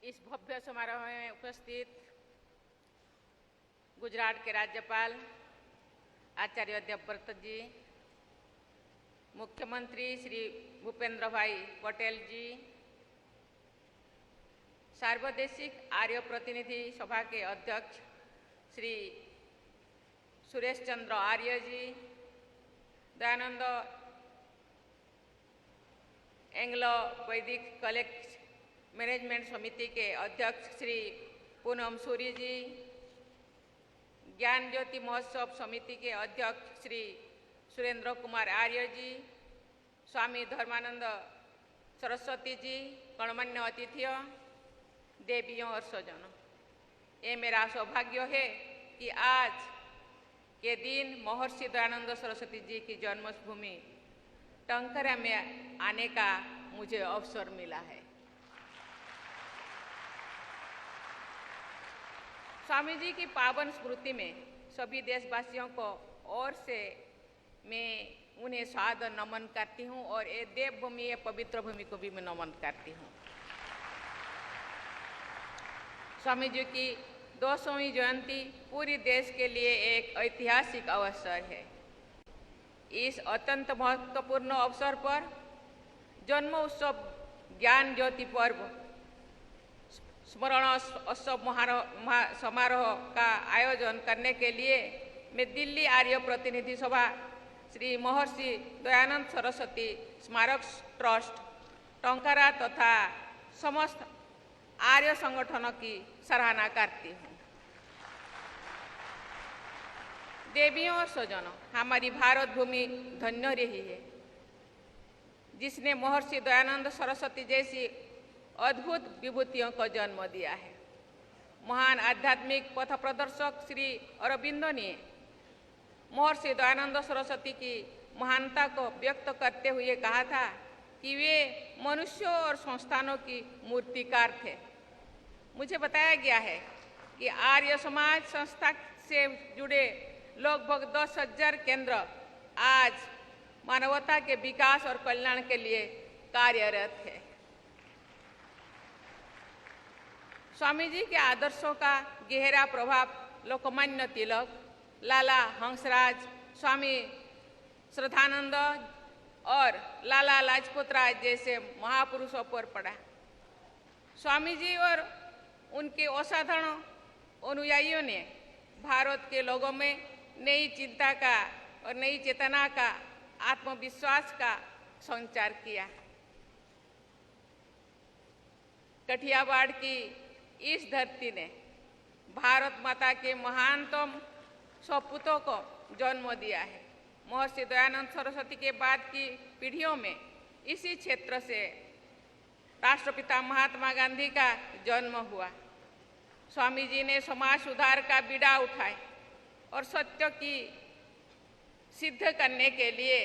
इस भव्य समारोह में उपस्थित गुजरात के राज्यपाल आचार्य देवव्रत जी, मुख्यमंत्री श्री भूपेंद्र भाई पटेल जी, सार्वदेशिक आर्य प्रतिनिधि सभा के अध्यक्ष श्री सुरेश चंद्र आर्य जी, दयानंद एंग्लो वैदिक कॉलेज मैनेजमेंट समिति के अध्यक्ष श्री पूनम सूरी जी, ज्ञान ज्योति महोत्सव समिति के अध्यक्ष श्री सुरेंद्र कुमार आर्य जी, स्वामी धर्मानंद सरस्वती जी, गणमान्य अतिथियों, देवियों और स्वजनों, ये मेरा सौभाग्य है कि आज के दिन महर्षि दयानंद सरस्वती जी की जन्मभूमि टंकारा में आने का मुझे अवसर मिला है। स्वामी जी की पावन स्मृति में सभी देशवासियों को ओर से मैं उन्हें सादर नमन करती हूँ और ये देवभूमि, ये पवित्र भूमि को भी मैं नमन करती हूँ। स्वामी जी की 200वीं जयंती पूरी देश के लिए एक ऐतिहासिक अवसर है। इस अत्यंत महत्वपूर्ण अवसर पर जन्म उत्सव ज्ञान ज्योति पर्व स्मरण उत्सव समारोह का आयोजन करने के लिए मैं दिल्ली आर्य प्रतिनिधि सभा श्री महर्षि दयानंद सरस्वती स्मारक ट्रस्ट टंकारा तथा समस्त आर्य संगठनों की सराहना करती हूँ। देवियों और स्वजनों, हमारी भारत भूमि धन्य रही है जिसने महर्षि दयानंद सरस्वती जैसी अद्भुत विभूतियों को जन्म दिया है। महान आध्यात्मिक पथ प्रदर्शक श्री अरबिंदो ने महर्षि दयानंद सरस्वती की महानता को व्यक्त करते हुए कहा था कि वे मनुष्यों और संस्थानों की मूर्तिकार थे। मुझे बताया गया है कि आर्य समाज संस्था से जुड़े लगभग 10,000 केंद्र आज मानवता के विकास और कल्याण के लिए कार्यरत है। स्वामी जी के आदर्शों का गहरा प्रभाव लोकमान्य तिलक, लाला हंसराज, स्वामी श्रद्धानंद और लाला लाजपत राय जैसे महापुरुषों पर पड़ा। स्वामी जी और उनके असाधारण अनुयायियों ने भारत के लोगों में नई चिंता का और नई चेतना का, आत्मविश्वास का संचार किया। कठियावाड़ की इस धरती ने भारत माता के महानतम सपूतों को जन्म दिया है। महर्षि दयानंद सरस्वती के बाद की पीढ़ियों में इसी क्षेत्र से राष्ट्रपिता महात्मा गांधी का जन्म हुआ। स्वामी जी ने समाज सुधार का बीड़ा उठाए और सत्य की सिद्ध करने के लिए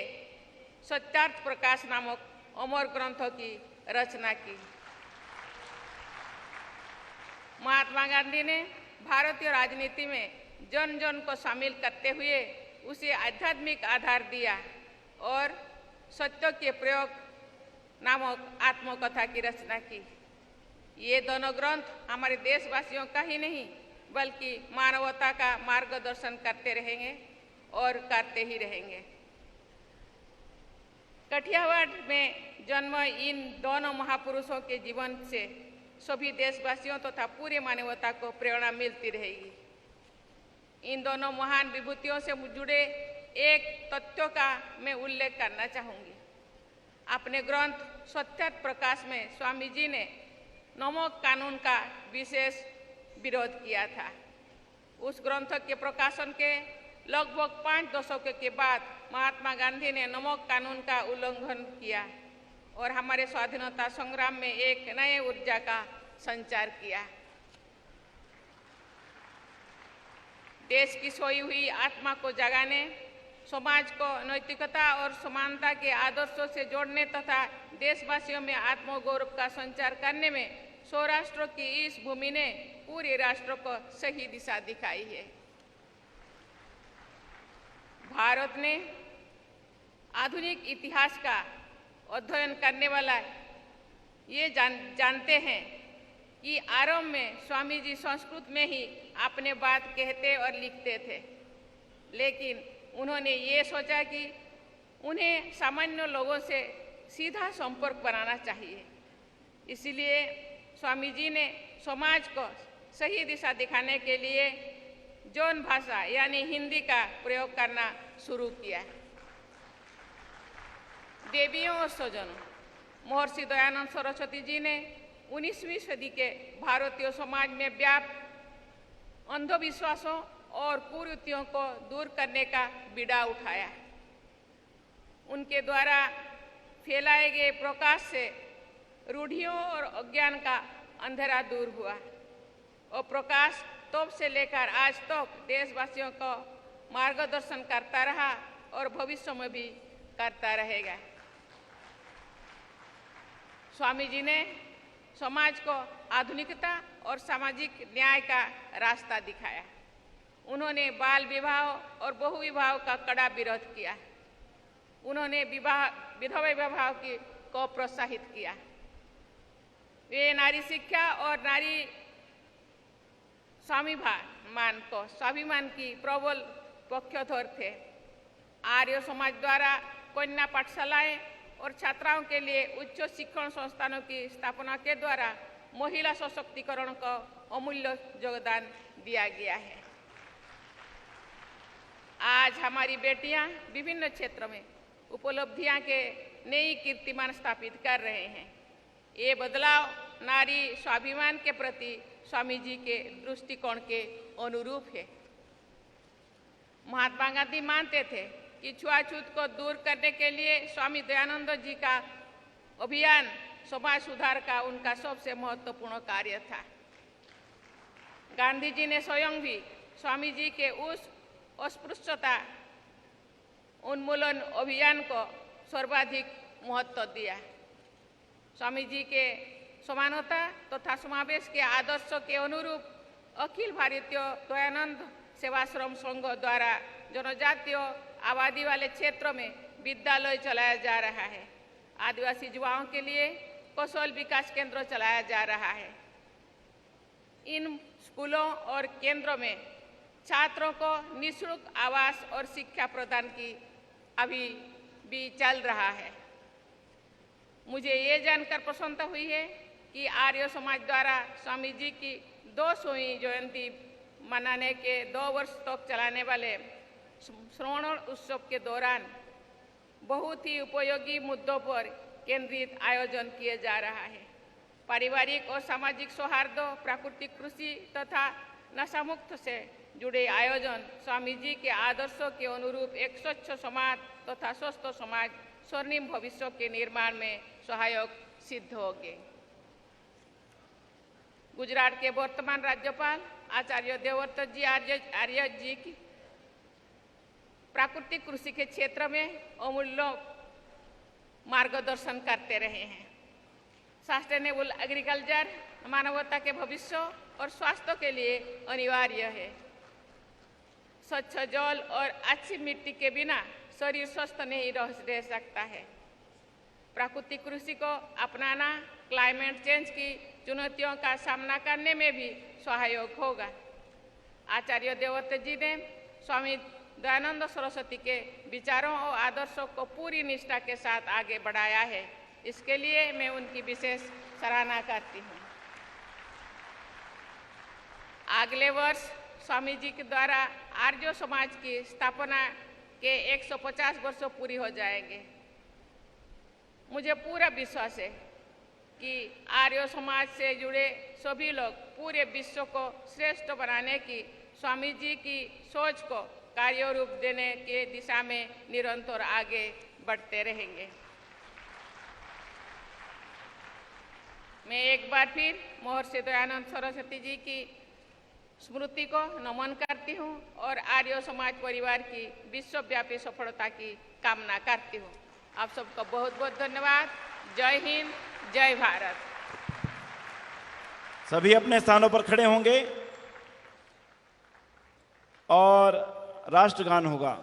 सत्यार्थ प्रकाश नामक अमर ग्रंथों की रचना की। महात्मा गांधी ने भारतीय राजनीति में जन जन को शामिल करते हुए उसे आध्यात्मिक आधार दिया और सत्य के प्रयोग नामक आत्मकथा की रचना की। ये दोनों ग्रंथ हमारे देशवासियों का ही नहीं बल्कि मानवता का मार्गदर्शन करते रहेंगे और करते ही रहेंगे। कठियावाड़ में जन्म इन दोनों महापुरुषों के जीवन से सभी देशवासियों तथा पूरे मानवता को प्रेरणा मिलती रहेगी। इन दोनों महान विभूतियों से जुड़े एक तथ्यों का मैं उल्लेख करना चाहूँगी। अपने ग्रंथ सत्यार्थ प्रकाश में स्वामी जी ने नमक कानून का विशेष विरोध किया था। उस ग्रंथ के प्रकाशन के लगभग 5 दशकों के बाद महात्मा गांधी ने नमक कानून का उल्लंघन किया और हमारे स्वाधीनता संग्राम में एक नए ऊर्जा का संचार किया। देश की सोई हुई आत्मा को जगाने, समाज को नैतिकता और समानता के आदर्शों से जोड़ने तथा देशवासियों में आत्मगौरव का संचार करने में सौराष्ट्र की इस भूमि ने पूरे राष्ट्र को सही दिशा दिखाई है। भारत ने आधुनिक इतिहास का अध्ययन करने वाला ये जानते हैं कि आरंभ में स्वामी जी संस्कृत में ही अपने बात कहते और लिखते थे, लेकिन उन्होंने ये सोचा कि उन्हें सामान्य लोगों से सीधा संपर्क बनाना चाहिए। इसलिए स्वामी जी ने समाज को सही दिशा दिखाने के लिए जौन भाषा यानी हिंदी का प्रयोग करना शुरू किया। देवियों और स्वजनों, महर्षि दयानंद सरस्वती जी ने 19वीं सदी के भारतीय समाज में व्याप्त अंधविश्वासों और कुरीतियों को दूर करने का बीड़ा उठाया। उनके द्वारा फैलाए गए प्रकाश से रूढ़ियों और अज्ञान का अंधेरा दूर हुआ और प्रकाश तब से लेकर आज तक देशवासियों को मार्गदर्शन करता रहा और भविष्य में भी करता रहेगा। स्वामी जी ने समाज को आधुनिकता और सामाजिक न्याय का रास्ता दिखाया। उन्होंने बाल विवाह और बहुविवाह का कड़ा विरोध किया। उन्होंने विधवा विवाह को प्रोत्साहित किया। वे नारी शिक्षा और नारी स्वाभिमान की प्रबल पक्षधर थे। आर्य समाज द्वारा कन्या पाठशालाएं और छात्राओं के लिए उच्च शिक्षण संस्थानों की स्थापना के द्वारा महिला सशक्तिकरण को अमूल्य योगदान दिया गया है। आज हमारी बेटियां विभिन्न क्षेत्रों में उपलब्धियां के नई कीर्तिमान स्थापित कर रहे हैं। ये बदलाव नारी स्वाभिमान के प्रति स्वामी जी के दृष्टिकोण के अनुरूप है। महात्मा गांधी मानते थे कि छुआछूत को दूर करने के लिए स्वामी दयानंद जी का अभियान समाज सुधार का उनका सबसे महत्वपूर्ण कार्य था। गांधी जी ने स्वयं भी स्वामी जी के उस अस्पृश्यता उन्मूलन अभियान को सर्वाधिक महत्व दिया। स्वामी जी के समानता तथा समावेश के आदर्शों के अनुरूप अखिल भारतीय दयानंद सेवाश्रम संघ द्वारा जनजातीय आबादी वाले क्षेत्रों में विद्यालय चलाया जा रहा है। आदिवासी युवाओं के लिए कौशल विकास केंद्र चलाया जा रहा है। इन स्कूलों और केंद्रों में छात्रों को निःशुल्क आवास और शिक्षा प्रदान की अभी भी चल रहा है। मुझे ये जानकर प्रसन्नता हुई है कि आर्य समाज द्वारा स्वामी जी की 200वीं जयंती मनाने के 2 वर्ष तक चलाने वाले श्रवण उत्सव के दौरान बहुत ही उपयोगी मुद्दों पर केंद्रित आयोजन किए जा रहा है। पारिवारिक और सामाजिक सौहार्द, प्राकृतिक कृषि तथा नशामुक्त से जुड़े आयोजन स्वामी जी के आदर्शों के अनुरूप एक स्वच्छ समाज तथा स्वस्थ समाज, स्वर्णिम भविष्य के निर्माण में सहायक सिद्ध होंगे। गुजरात के वर्तमान राज्यपाल आचार्य देवव्रत जी आर्य जी की प्राकृतिक कृषि के क्षेत्र में अमूल्य मार्गदर्शन करते रहे हैं। सस्टेनेबल एग्रीकल्चर मानवता के भविष्य और स्वास्थ्य के लिए अनिवार्य है। स्वच्छ जल और अच्छी मिट्टी के बिना शरीर स्वस्थ नहीं रह सकता है। प्राकृतिक कृषि को अपनाना क्लाइमेट चेंज की चुनौतियों का सामना करने में भी सहायक होगा। आचार्य देवव्रत जी ने स्वामी दयानंद सरस्वती के विचारों और आदर्शों को पूरी निष्ठा के साथ आगे बढ़ाया है। इसके लिए मैं उनकी विशेष सराहना करती हूँ। अगले वर्ष स्वामी जी के द्वारा आर्य समाज की स्थापना के 150 वर्ष पूरी हो जाएंगे। मुझे पूरा विश्वास है कि आर्य समाज से जुड़े सभी लोग पूरे विश्व को श्रेष्ठ बनाने की स्वामी जी की सोच को कार्य रूप देने के दिशा में निरंतर आगे बढ़ते रहेंगे। मैं एक बार फिर महर्षि दयानंद सरस्वती जी की स्मृति को नमन करती हूँ और आर्य समाज परिवार की विश्वव्यापी सफलता की कामना करती हूँ। आप सबका बहुत बहुत धन्यवाद। जय हिंद, जय भारत। सभी अपने स्थानों पर खड़े होंगे और राष्ट्रगान होगा।